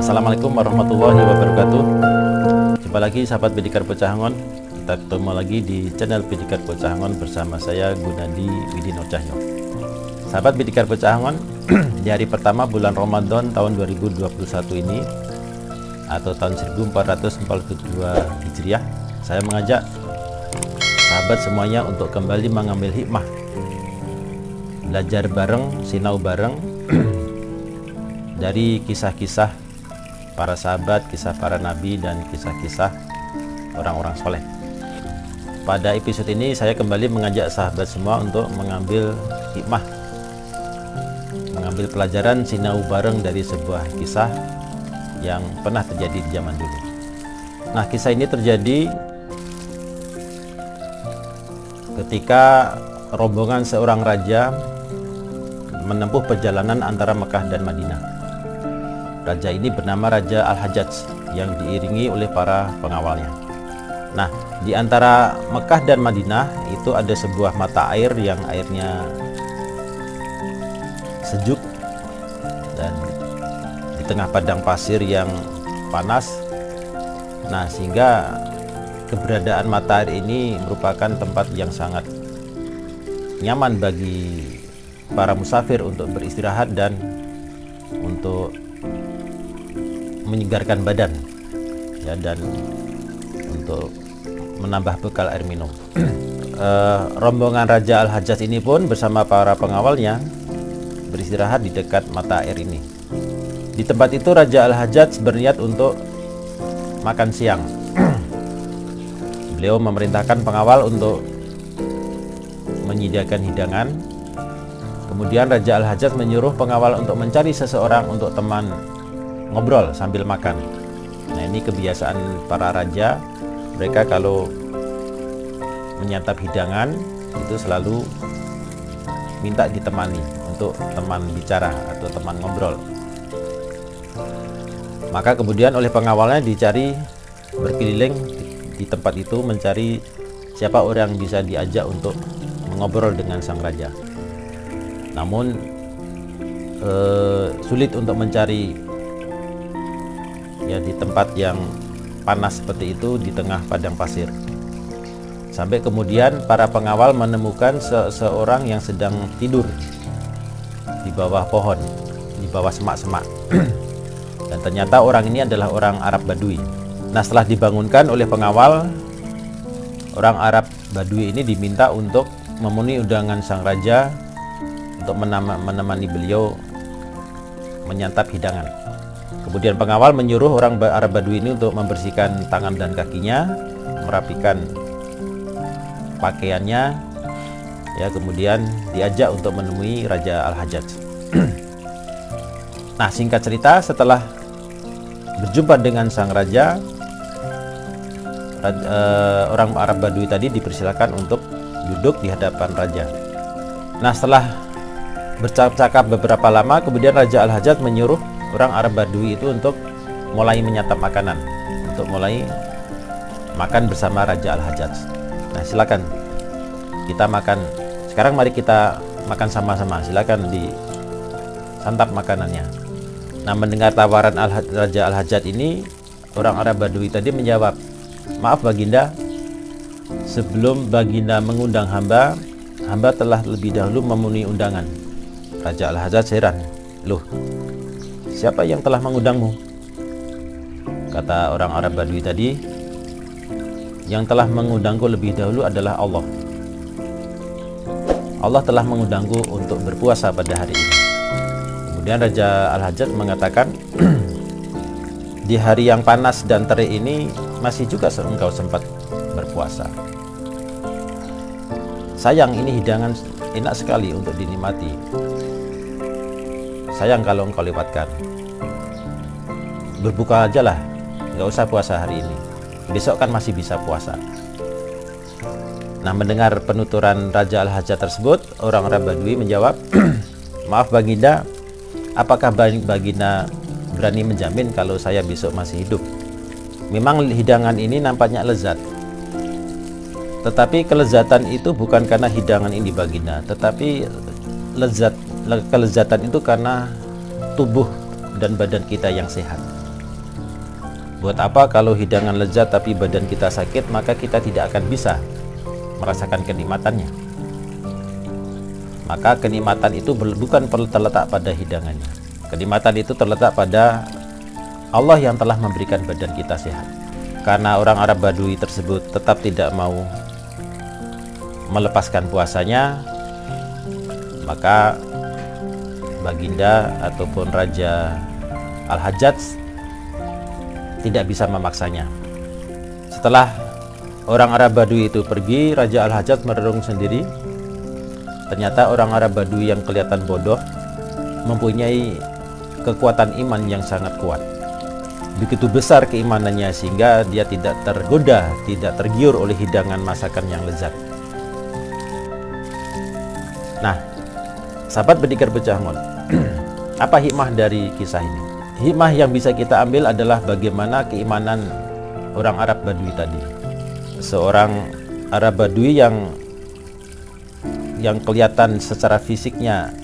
Assalamualaikum warahmatullahi wabarakatuh. Jumpa lagi sahabat Bidikar Pecahangon. Kita ketemu lagi di channel Bidikar Pecahangon bersama saya Gunadi Widinur Cahyo. Sahabat Bidikar Pecahangon, di hari pertama bulan Ramadan tahun 2021 ini atau tahun 1442 Hijriah, saya mengajak sahabat semuanya untuk kembali mengambil hikmah, belajar bareng, sinau bareng dari kisah-kisah para sahabat, kisah para nabi, dan kisah-kisah orang-orang soleh. Pada episode ini saya kembali mengajak sahabat semua untuk mengambil hikmah, mengambil pelajaran sinau bareng dari sebuah kisah yang pernah terjadi di zaman dulu. Nah, kisah ini terjadi ketika rombongan seorang raja menempuh perjalanan antara Mekah dan Madinah. Raja ini bernama Raja Al-Hajjaj yang diiringi oleh para pengawalnya. Nah, di antara Mekah dan Madinah itu ada sebuah mata air yang airnya sejuk dan di tengah padang pasir yang panas. Nah, sehingga keberadaan mata air ini merupakan tempat yang sangat nyaman bagi para musafir untuk beristirahat dan untuk menyegarkan badan ya, dan untuk menambah bekal air minum. Rombongan Raja Al-Hajjaj ini pun bersama para pengawalnya beristirahat di dekat mata air ini. Di tempat itu Raja Al-Hajjaj berniat untuk makan siang. Beliau memerintahkan pengawal untuk menyediakan hidangan. Kemudian Raja Al-Hajjaj menyuruh pengawal untuk mencari seseorang untuk teman ngobrol sambil makan. Nah, ini kebiasaan para raja. Mereka kalau menyantap hidangan itu selalu minta ditemani untuk teman bicara atau teman ngobrol. Maka kemudian oleh pengawalnya dicari berkeliling di tempat itu mencari siapa orang yang bisa diajak untuk mengobrol dengan sang raja. Namun sulit untuk mencari ya di tempat yang panas seperti itu di tengah padang pasir. Sampai kemudian para pengawal menemukan seseorang yang sedang tidur di bawah pohon, di bawah semak-semak. Dan ternyata orang ini adalah orang Arab Badui. Nah, setelah dibangunkan oleh pengawal, orang Arab Badui ini diminta untuk memenuhi undangan sang raja untuk menemani beliau menyantap hidangan. Kemudian pengawal menyuruh orang Arab Badui ini untuk membersihkan tangan dan kakinya, merapikan pakaiannya, ya, kemudian diajak untuk menemui Raja Al-Hajjaj. Nah, singkat cerita, setelah berjumpa dengan sang raja, orang Arab Badui tadi dipersilakan untuk duduk di hadapan raja. Nah, setelah bercakap-cakap beberapa lama, kemudian Raja Al-Hajjaj menyuruh orang Arab Badui itu untuk mulai menyantap makanan, untuk mulai makan bersama Raja Al-Hajjaj. Nah, silakan kita makan. Sekarang mari kita makan sama-sama. Silakan disantap makanannya. Nah, mendengar tawaran Raja Al-Hajjaj ini, orang Arab Badui tadi menjawab, "Maaf Baginda, sebelum Baginda mengundang hamba, hamba telah lebih dahulu memenuhi undangan." Raja Al-Hajjaj heran, "Loh, siapa yang telah mengundangmu?" Kata orang Arab Badui tadi, "Yang telah mengundangku lebih dahulu adalah Allah. Allah telah mengundangku untuk berpuasa pada hari ini." Kemudian Raja Al-Hajjaj mengatakan, di hari yang panas dan terik ini masih juga engkau sempat berpuasa. Sayang, ini hidangan enak sekali untuk dinikmati. Sayang kalau engkau lewatkan. Berbuka aja lah, nggak usah puasa hari ini. Besok kan masih bisa puasa. Nah, mendengar penuturan Raja Al-Hajjaj tersebut, orang Arab Badui menjawab, maaf Baginda, apakah Baginda berani menjamin kalau saya besok masih hidup? Memang hidangan ini nampaknya lezat, tetapi kelezatan itu bukan karena hidangan ini Baginda, tetapi kelezatan itu karena tubuh dan badan kita yang sehat. Buat apa kalau hidangan lezat tapi badan kita sakit, maka kita tidak akan bisa merasakan kenikmatannya. Maka kenikmatan itu bukan terletak pada hidangannya. Kenikmatan itu terletak pada Allah yang telah memberikan badan kita sehat. Karena orang Arab Badui tersebut tetap tidak mau melepaskan puasanya, maka Baginda ataupun Raja Al-Hajjaj tidak bisa memaksanya. Setelah orang Arab Badui itu pergi, Raja Al-Hajjaj merenung sendiri. Ternyata orang Arab Badui yang kelihatan bodoh mempunyai kekuatan iman yang sangat kuat. Begitu besar keimanannya sehingga dia tidak tergoda, tidak tergiur oleh hidangan masakan yang lezat. Nah, sahabat Pendekar Pecangon, apa hikmah dari kisah ini? Hikmah yang bisa kita ambil adalah bagaimana keimanan orang Arab Badui tadi. Seorang Arab Badui yang kelihatan secara fisiknya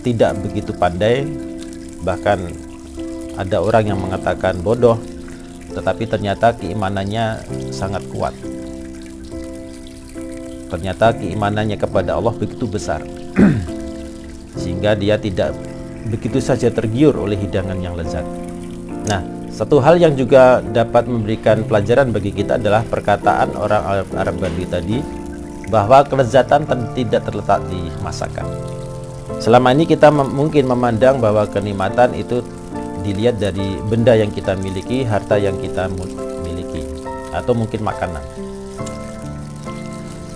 tidak begitu pandai, bahkan ada orang yang mengatakan bodoh, tetapi ternyata keimanannya sangat kuat. Ternyata keimanannya kepada Allah begitu besar sehingga dia tidak begitu saja tergiur oleh hidangan yang lezat. Nah, satu hal yang juga dapat memberikan pelajaran bagi kita adalah perkataan orang Arab Badui tadi, bahwa kelezatan tidak terletak di masakan. Selama ini kita mungkin memandang bahwa kenikmatan itu dilihat dari benda yang kita miliki, harta yang kita miliki, atau mungkin makanan.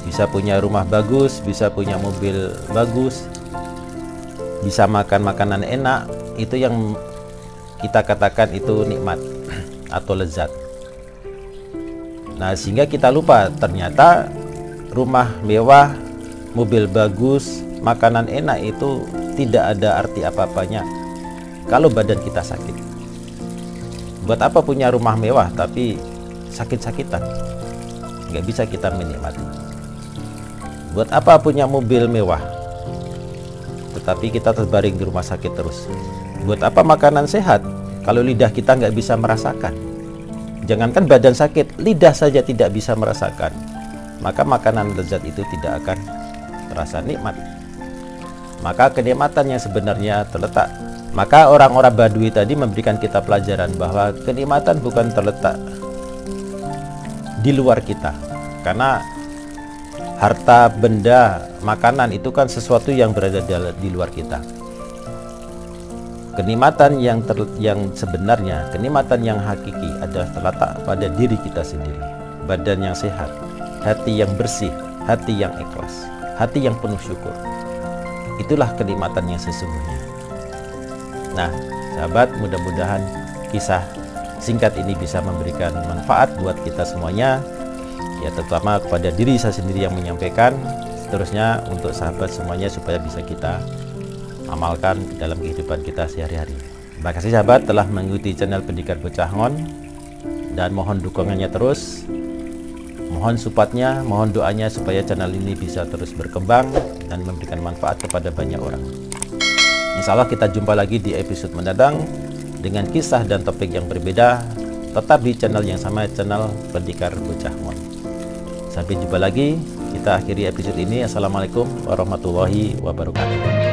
Bisa punya rumah bagus, bisa punya mobil bagus, bisa makan makanan enak, itu yang kita katakan itu nikmat atau lezat. Nah, sehingga kita lupa ternyata rumah mewah, mobil bagus, makanan enak itu tidak ada arti apa-apanya kalau badan kita sakit. Buat apa punya rumah mewah tapi sakit-sakitan? Nggak bisa kita menikmati. Buat apa punya mobil mewah tetapi kita terbaring di rumah sakit terus? Buat apa makanan sehat kalau lidah kita nggak bisa merasakan? Jangankan badan sakit, lidah saja tidak bisa merasakan, maka makanan lezat itu tidak akan terasa nikmat. Maka kenikmatan yang sebenarnya terletak. Maka orang-orang Badui tadi memberikan kita pelajaran bahwa kenikmatan bukan terletak di luar kita, karena harta, benda, makanan itu kan sesuatu yang berada di luar kita. Kenikmatan yang sebenarnya, kenikmatan yang hakiki adalah terletak pada diri kita sendiri. Badan yang sehat, hati yang bersih, hati yang ikhlas, hati yang penuh syukur. Itulah kenikmatan yang sesungguhnya. Nah, sahabat, mudah-mudahan kisah singkat ini bisa memberikan manfaat buat kita semuanya, ya terutama kepada diri saya sendiri yang menyampaikan, seterusnya untuk sahabat semuanya supaya bisa kita amalkan dalam kehidupan kita sehari-hari. Terima kasih sahabat telah mengikuti channel Pendekar Pecangon, dan mohon dukungannya terus, mohon supportnya, mohon doanya supaya channel ini bisa terus berkembang dan memberikan manfaat kepada banyak orang. Insya Allah kita jumpa lagi di episode mendatang dengan kisah dan topik yang berbeda, tetap di channel yang sama, channel Pendekar Pecangon. Sampai jumpa lagi, kita akhiri episode ini. Assalamualaikum warahmatullahi wabarakatuh.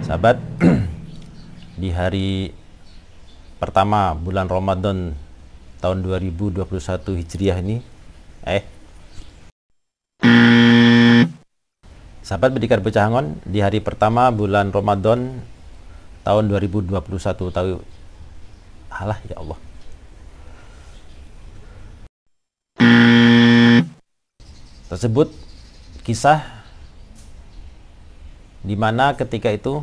Sahabat, di hari pertama bulan Ramadan tahun 2021 Hijriah ini, sahabat Pendidikan Pecahangon, di hari pertama bulan Ramadan tahun 2021, tahu, alah ya Allah, tersebut kisah di mana ketika itu